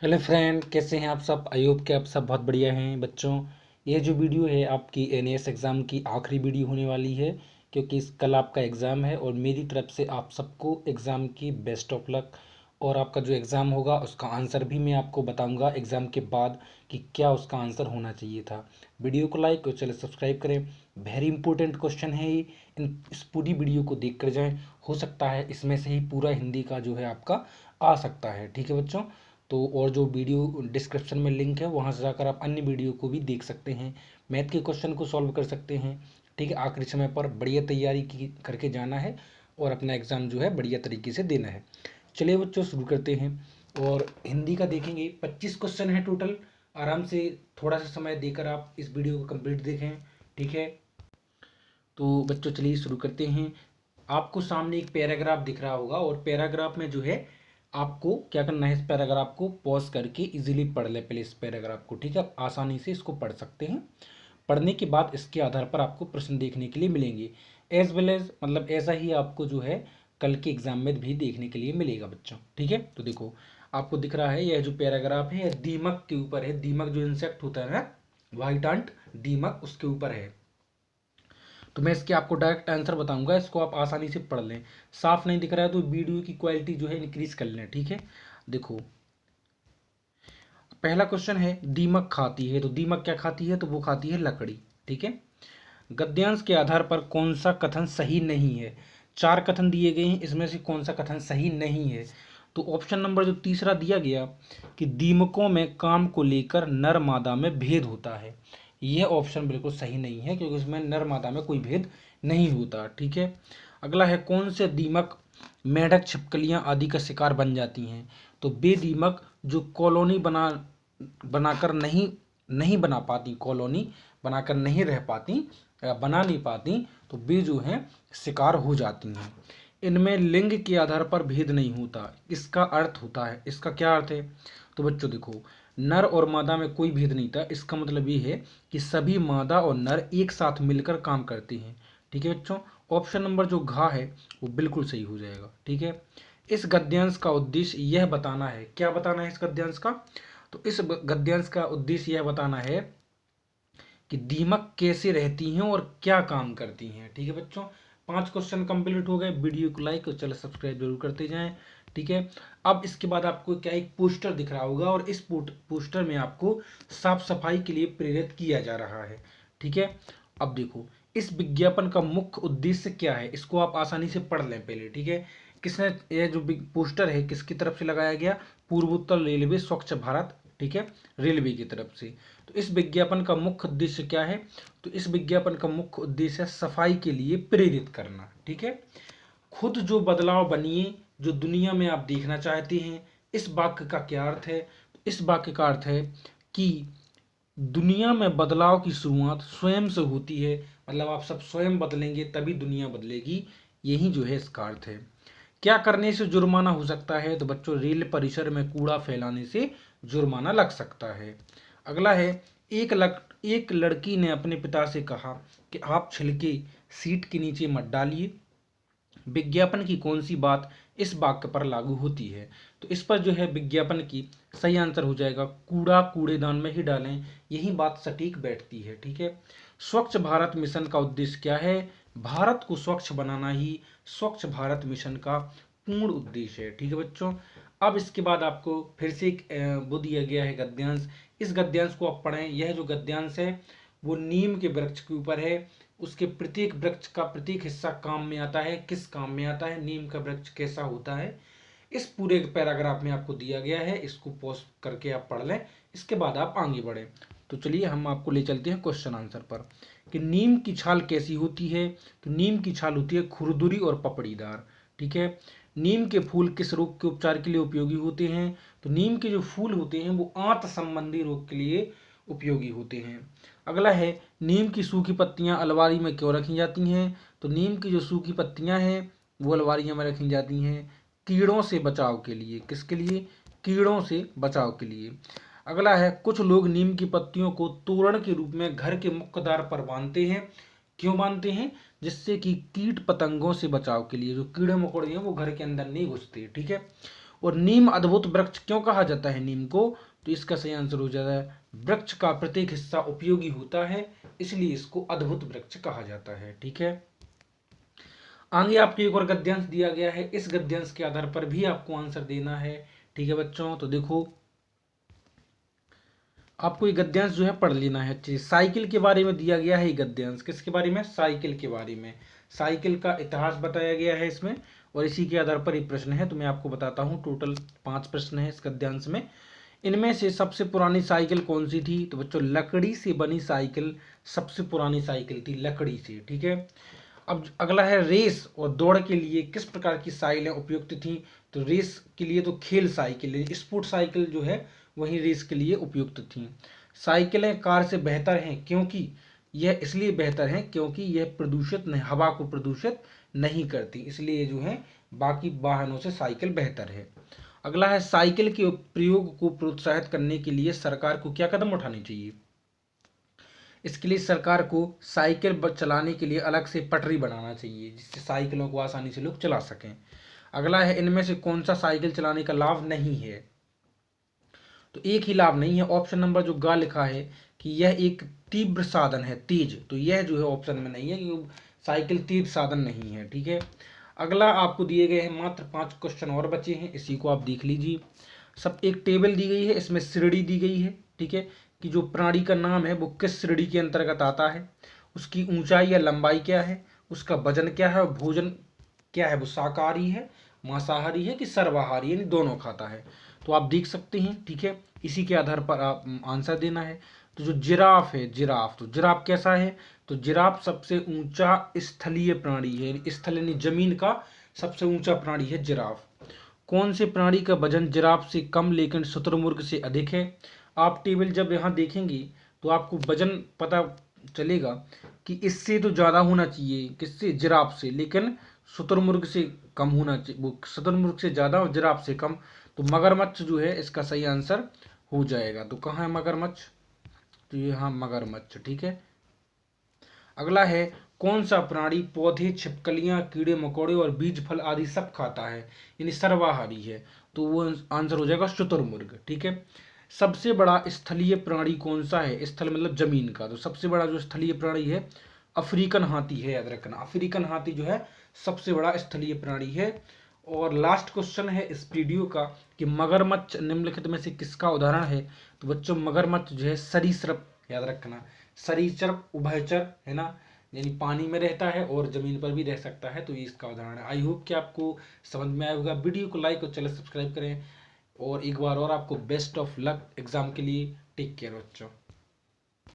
Hello friend, कैसे हैं आप सब। आई होप कि आप सब बहुत बढ़िया हैं। बच्चों, ये जो वीडियो है आपकी एनएएस एग्ज़ाम की आखिरी वीडियो होने वाली है, क्योंकि कल आपका एग्ज़ाम है और मेरी तरफ से आप सबको एग्ज़ाम की बेस्ट ऑफ लक। और आपका जो एग्ज़ाम होगा उसका आंसर भी मैं आपको बताऊंगा एग्ज़ाम के बाद कि क्या उसका आंसर होना चाहिए था। वीडियो को लाइक और चैनल सब्सक्राइब करें। वेरी इंपॉर्टेंट क्वेश्चन है ये। इस पूरी वीडियो को देख कर जाएँ, हो सकता है इसमें से ही पूरा हिंदी का जो है आपका आ सकता है। ठीक है बच्चों। तो और जो वीडियो डिस्क्रिप्शन में लिंक है वहाँ से जाकर आप अन्य वीडियो को भी देख सकते हैं, मैथ के क्वेश्चन को सॉल्व कर सकते हैं। ठीक है, आखिरी समय पर बढ़िया तैयारी की करके जाना है और अपना एग्ज़ाम जो है बढ़िया तरीके से देना है। चलिए बच्चों, शुरू करते हैं। और हिंदी का देखेंगे, 25 क्वेश्चन है टोटल। आराम से थोड़ा सा समय देकर आप इस वीडियो को कंप्लीट देखें। ठीक है, तो बच्चों चलिए शुरू करते हैं। आपको सामने एक पैराग्राफ दिख रहा होगा और पैराग्राफ में जो है आपको क्या करना है, इस पैराग्राफ को पॉज करके इजीली पढ़ ले पहले इस पैराग्राफ को। ठीक है, आप आसानी से इसको पढ़ सकते हैं। पढ़ने के बाद इसके आधार पर आपको प्रश्न देखने के लिए मिलेंगे। एज वेल एज मतलब ऐसा ही आपको जो है कल के एग्जाम में भी देखने के लिए मिलेगा बच्चों। ठीक है, तो देखो आपको दिख रहा है यह जो पैराग्राफ है यह दीमक के ऊपर है। दीमक जो इंसेक्ट होता है ना, व्हाइट अंट दीमक, उसके ऊपर है। तो मैं इसके आपको डायरेक्ट आंसर बताऊंगा, इसको आप आसानी से पढ़ लें। साफ नहीं दिख रहा है तो वीडियो की क्वालिटी जो है इंक्रीज कर लें। ठीक है, देखो पहला क्वेश्चन है दीमक खाती है, तो दीमक क्या खाती है, तो वो खाती है लकड़ी। ठीक है, गद्यांश के आधार पर कौन सा कथन सही नहीं है। चार कथन दिए गए हैं, इसमें से कौन सा कथन सही नहीं है। तो ऑप्शन नंबर जो तीसरा दिया गया कि दीमकों में काम को लेकर नर मादा में भेद होता है, यह ऑप्शन बिल्कुल सही नहीं है, क्योंकि इसमें नर मादा में कोई भेद नहीं होता। ठीक है, अगला है कौन से दीमक मेंढक, छिपकलियां आदि का शिकार बन जाती हैं। तो वे दीमक जो कॉलोनी बनाकर नहीं नहीं बना पाती, कॉलोनी बनाकर नहीं रह पाती या बना नहीं पाती, तो वे जो हैं शिकार हो जाती हैं। इनमें लिंग के आधार पर भेद नहीं होता, इसका अर्थ होता है, इसका क्या अर्थ है। तो बच्चों देखो, नर और मादा में कोई भेद नहीं था, इसका मतलब ये है कि सभी मादा और नर एक साथ मिलकर काम करते हैं। ठीक है बच्चों, ऑप्शन नंबर जो घ है वो बिल्कुल सही हो जाएगा। ठीक है, इस गद्यांश का उद्देश्य यह बताना है, क्या बताना है इस गद्यांश का, तो इस गद्यांश का उद्देश्य यह बताना है कि दीमक कैसे रहती हैं और क्या काम करती हैं। ठीक है बच्चों, 5 क्वेश्चन कंप्लीट हो गए। वीडियो को लाइक और चैनल सब्सक्राइब जरूर करते जाएं। ठीक है, अब इसके बाद आपको क्या एक पोस्टर दिख रहा होगा और इस पोस्टर में आपको साफ सफाई के लिए प्रेरित किया जा रहा है। ठीक है, अब देखो इस विज्ञापन का मुख्य उद्देश्य क्या है, इसको आप आसानी से पढ़ लें पहले। ठीक है, किसने ये जो पोस्टर है किसकी तरफ से लगाया गया, पूर्वोत्तर रेलवे स्वच्छ भारत, ठीक है, रेलवे की तरफ से। तो इस विज्ञापन का मुख्य उद्देश्य क्या है, तो इस विज्ञापन का मुख्य उद्देश्य है सफाई के लिए प्रेरित करना। ठीक है, खुद जो बदलाव बनिए जो दुनिया में आप देखना चाहते हैं। इस वाक्य का क्या अर्थ है, इस वाक्य का अर्थ है कि दुनिया में बदलाव की शुरुआत स्वयं से होती है, मतलब आप सब स्वयं बदलेंगे तभी दुनिया बदलेगी, यही जो है इसका अर्थ है। क्या करने से जुर्माना हो सकता है, तो बच्चों रेल परिसर में कूड़ा फैलाने से जुर्माना लग सकता है। अगला है एक लड़की ने अपने पिता से कहा कि आप छिलके सीट के नीचे मत डालिए। विज्ञापन की कौन सी बात इस वाक्य पर लागू होती है, तो इस पर जो है विज्ञापन की सही आंसर हो जाएगा कूड़ा कूड़ेदान में ही डालें, यही बात सटीक बैठती है। ठीक है, स्वच्छ भारत मिशन का उद्देश्य क्या है, भारत को स्वच्छ बनाना ही स्वच्छ भारत मिशन का पूर्ण उद्देश्य है। ठीक है बच्चों, अब इसके बाद आपको फिर से एक वो दिया गया है गद्यांश, इस गद्यांश को आप पढ़ें। यह जो गद्यांश है वो नीम के वृक्ष के ऊपर है, उसके प्रत्येक वृक्ष का प्रत्येक हिस्सा काम में आता है, किस काम में आता है, नीम का वृक्ष कैसा होता है, इस पूरे पैराग्राफ में आपको दिया गया है। इसको पॉज करके आप पढ़ लें, इसके बाद आप आगे बढ़ें। तो चलिए हम आपको ले चलते हैं क्वेश्चन आंसर पर कि नीम की छाल कैसी होती है, तो नीम की छाल होती है खुरदुरी और पपड़ीदार। ठीक है, नीम के फूल किस रोग के उपचार के लिए उपयोगी होते हैं, तो नीम के जो फूल होते हैं वो आंत संबंधी रोग के लिए उपयोगी होते हैं। अगला है नीम की सूखी पत्तियां अलमारी में क्यों रखी जाती हैं, तो नीम की जो सूखी पत्तियां हैं वो अलमारियों में रखी जाती हैं कीड़ों से बचाव के लिए, किसके लिए, कीड़ों से बचाव के लिए। अगला है कुछ लोग नीम की पत्तियों को तोरण के रूप में घर के मुख्य द्वार पर बांधते हैं, क्यों बांधते हैं, जिससे कि कीट पतंगों से बचाव के लिए, जो कीड़े मकोड़े हैं वो घर के अंदर नहीं घुसते। ठीक है, और नीम अद्भुत वृक्ष क्यों कहा जाता है नीम को? तो इसका सही आंसर हो जाता है वृक्ष का प्रत्येक हिस्सा उपयोगी होता है, इसलिए इसको अद्भुत वृक्ष कहा जाता है। ठीक है, आगे आपको एक और गद्यांश दिया गया है, इस गद्यांश के आधार पर भी आपको आंसर देना है। ठीक है बच्चों, तो देखो आपको ये गद्यांश जो है पढ़ लेना है अच्छे से। साइकिल के बारे में दिया गया है ये गद्यांश, किसके बारे में? साइकिल के बारे में। साइकिल का इतिहास बताया गया है इसमें, और इसी के आधार पर ये प्रश्न है। तो मैं आपको बताता हूँ, टोटल 5 प्रश्न है इस गद्यांश में। इनमें से सबसे पुरानी साइकिल कौन सी थी? तो बच्चों लकड़ी से बनी साइकिल सबसे पुरानी साइकिल थी, लकड़ी से। ठीक है, अब अगला है रेस और दौड़ के लिए किस प्रकार की साइकिलें उपयुक्त थी? तो रेस के लिए तो खेल साइकिल, स्पोर्ट साइकिल जो है वही रेस के लिए उपयुक्त थी। साइकिलें कार से बेहतर हैं क्योंकि यह इसलिए बेहतर है क्योंकि यह प्रदूषित नहीं, हवा को प्रदूषित नहीं करती, इसलिए जो है बाकी वाहनों से साइकिल बेहतर है। अगला है साइकिल के प्रयोग को प्रोत्साहित करने के लिए सरकार को क्या कदम उठाने चाहिए? इसके लिए सरकार को साइकिल चलाने के लिए अलग से पटरी बनाना चाहिए, जिससे साइकिलों को आसानी से लोग चला सकें। अगला है इनमें से कौन सा साइकिल चलाने का लाभ नहीं है? तो एक ही लाभ नहीं है, ऑप्शन नंबर जो ग लिखा है कि यह एक तीव्र साधन है, तेज, तो यह जो है ऑप्शन में नहीं है क्योंकि साइकिल तेज साधन नहीं है। ठीक है, अगला आपको दिए गए हैं मात्र 5 क्वेश्चन और बचे हैं, इसी को आप देख लीजिए। सब एक टेबल दी गई है, इसमें श्रेणी दी गई है। ठीक है, कि जो प्राणी का नाम है वो किस श्रेणी के अंतर्गत आता है, उसकी ऊंचाई या लंबाई क्या है, उसका वजन क्या है, और भोजन क्या है, वो शाकाहारी है, मांसाहारी है कि सर्वाहारी, यानी दोनों खाता है। तो आप देख सकते हैं। ठीक है, इसी के आधार पर आप आंसर देना है। तो जो जिराफ है, जिराफ, तो जिराफ कैसा है? तो जिराफ सबसे ऊंचा स्थलीय प्राणी है, स्थल यानी जमीन का सबसे ऊंचा प्राणी है जिराफ। कौन से प्राणी का वजन जिराफ से कम लेकिन शुतुरमुर्ग से अधिक है? आप टेबल जब यहाँ देखेंगे तो आपको वजन पता चलेगा कि इससे तो ज़्यादा होना चाहिए, किससे? जिराफ से, लेकिन शुतुरमुर्ग से कम होना चाहिए, वो शुतुरमुर्ग से ज़्यादा और जिराफ से कम। तो मगरमच्छ जो है इसका सही आंसर हो जाएगा। तो कहाँ है मगरमच्छ? तो ये हाँ मगरमच्छ। ठीक है, अगला है कौन सा प्राणी पौधे, छिपकलियां, कीड़े मकोड़े और बीज फल आदि सब खाता है, यानी सर्वाहारी है? तो वो आंसर हो जाएगा शुतुरमुर्ग। ठीक है, सबसे बड़ा स्थलीय प्राणी कौन सा है? स्थल मतलब जमीन का, तो सबसे बड़ा जो स्थलीय प्राणी है अफ्रीकन हाथी है, याद रखना। अफ्रीकन हाथी जो है सबसे बड़ा स्थलीय प्राणी है। और लास्ट क्वेश्चन है इस वीडियो का कि मगरमच्छ निम्नलिखित में से किसका उदाहरण है? तो बच्चों मगरमच्छ जो है सरीसृप, याद रखना, सरीसृप उभयचर है ना, यानी पानी में रहता है और जमीन पर भी रह सकता है। तो ये इसका उदाहरण है। आई होप कि आपको समझ में आया होगा। वीडियो को लाइक और चैनल सब्सक्राइब करें, और एक बार और आपको बेस्ट ऑफ लक एग्जाम के लिए। टेक केयर बच्चों।